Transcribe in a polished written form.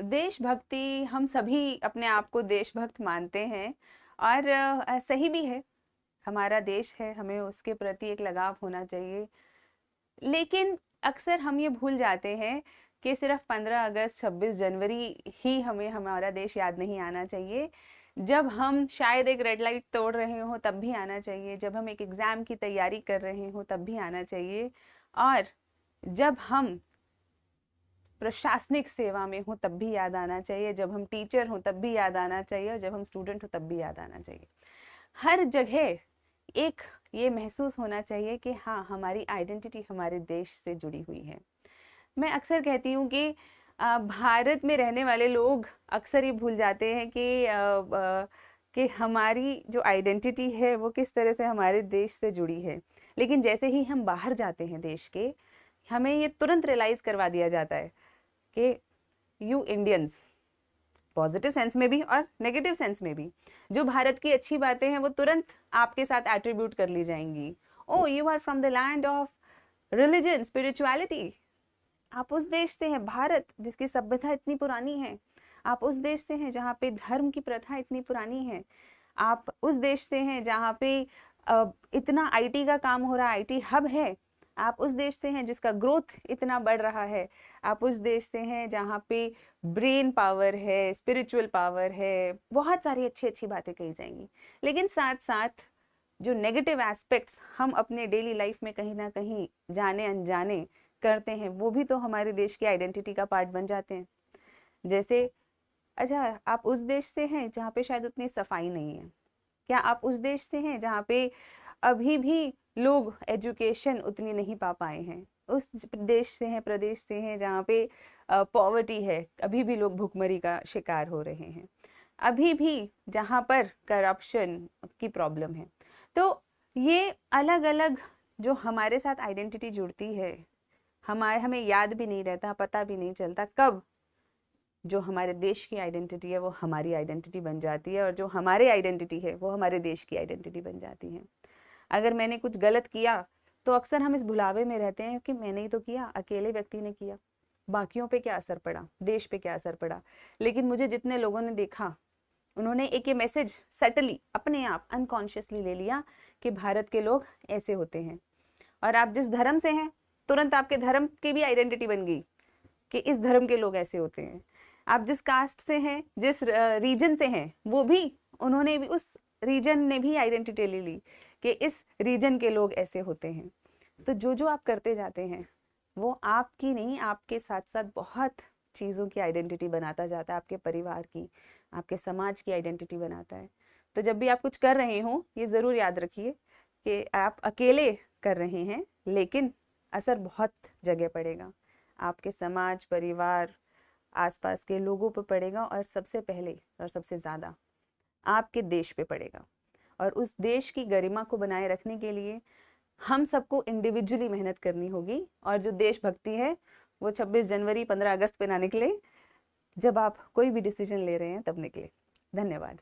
देशभक्ति, हम सभी अपने आप को देशभक्त मानते हैं और सही भी है। हमारा देश है, हमें उसके प्रति एक लगाव होना चाहिए। लेकिन अक्सर हम ये भूल जाते हैं कि सिर्फ 15 अगस्त 26 जनवरी ही हमें हमारा देश याद नहीं आना चाहिए। जब हम शायद एक रेड लाइट तोड़ रहे हो तब भी आना चाहिए, जब हम एक एग्ज़ाम की तैयारी कर रहे हो तब भी आना चाहिए, और जब हम प्रशासनिक सेवा में हो तब भी याद आना चाहिए, जब हम टीचर हों तब भी याद आना चाहिए, और जब हम स्टूडेंट हो तब भी याद आना चाहिए। हर जगह एक ये महसूस होना चाहिए कि हाँ, हमारी आइडेंटिटी हमारे देश से जुड़ी हुई है। मैं अक्सर कहती हूँ कि भारत में रहने वाले लोग अक्सर ये भूल जाते हैं कि हमारी जो आइडेंटिटी है वो किस तरह से हमारे देश से जुड़ी है। लेकिन जैसे ही हम बाहर जाते हैं देश के, हमें ये तुरंत रियलाइज़ करवा दिया जाता है कि यू इंडियंस, पॉजिटिव सेंस में भी और नेगेटिव सेंस में भी, जो भारत की अच्छी बातें हैं वो तुरंत आपके साथ एट्रीब्यूट कर ली जाएंगी। Oh, you are from the land of religion, spirituality, आप उस देश से हैं, भारत जिसकी सभ्यता इतनी पुरानी है। आप उस देश से हैं जहाँ पे धर्म की प्रथा इतनी पुरानी है। आप उस देश से हैं जहाँ पे इतना आईटी का काम हो रहा है, आईटी हब है। आप उस देश से हैं जिसका ग्रोथ इतना बढ़ रहा है। आप उस देश से हैं जहाँ पे ब्रेन पावर है, स्पिरिचुअल पावर है, बहुत सारी अच्छी अच्छी बातें कही जाएंगी। लेकिन साथ साथ जो नेगेटिव एस्पेक्ट्स हम अपने डेली लाइफ में कहीं ना कहीं जाने अनजाने करते हैं, वो भी तो हमारे देश की आइडेंटिटी का पार्ट बन जाते हैं। जैसे, अच्छा, आप उस देश से हैं जहाँ पे शायद उतनी सफाई नहीं है। क्या आप उस देश से हैं जहाँ पे अभी भी लोग एजुकेशन उतनी नहीं पा पाए हैं? उस देश से हैं, प्रदेश से हैं जहाँ पे पॉवर्टी है, अभी भी लोग भुखमरी का शिकार हो रहे हैं, अभी भी जहाँ पर करप्शन की प्रॉब्लम है। तो ये अलग अलग जो हमारे साथ आइडेंटिटी जुड़ती है, हमें याद भी नहीं रहता, पता भी नहीं चलता कब जो हमारे देश की आइडेंटिटी है वो हमारी आइडेंटिटी बन जाती है, और जो हमारे आइडेंटिटी है वो हमारे देश की आइडेंटिटी बन जाती है। अगर मैंने कुछ गलत किया तो अक्सर हम इस भुलावे में रहते हैं कि मैंने ही तो किया, अकेले व्यक्ति ने किया, बाकियों पे क्या असर पड़ा, देश पे क्या असर पड़ा। लेकिन मुझे जितने लोगों ने देखा, उन्होंने एक ये मैसेज सटली अपने आप अनकॉन्शियसली ले लिया कि भारत के लोग ऐसे होते हैं। और आप जिस धर्म से हैं, तुरंत आपके धर्म की भी आइडेंटिटी बन गई कि इस धर्म के लोग ऐसे होते हैं। आप जिस कास्ट से हैं, जिस रीजन से हैं, वो भी, उन्होंने भी, उस रीजन ने भी आइडेंटिटी ले ली कि इस रीजन के लोग ऐसे होते हैं। तो जो जो आप करते जाते हैं वो आपकी नहीं, आपके साथ साथ बहुत चीज़ों की आइडेंटिटी बनाता जाता है, आपके परिवार की, आपके समाज की आइडेंटिटी बनाता है। तो जब भी आप कुछ कर रहे हो, ये ज़रूर याद रखिए कि आप अकेले कर रहे हैं, लेकिन असर बहुत जगह पड़ेगा, आपके समाज, परिवार, आसपास के लोगों पर पड़ेगा, और सबसे पहले और सबसे ज़्यादा आपके देश पे पड़ेगा। और उस देश की गरिमा को बनाए रखने के लिए हम सबको इंडिविजुअली मेहनत करनी होगी। और जो देशभक्ति है वो 26 जनवरी 15 अगस्त पे ना निकले, जब आप कोई भी डिसीजन ले रहे हैं तब निकले। धन्यवाद।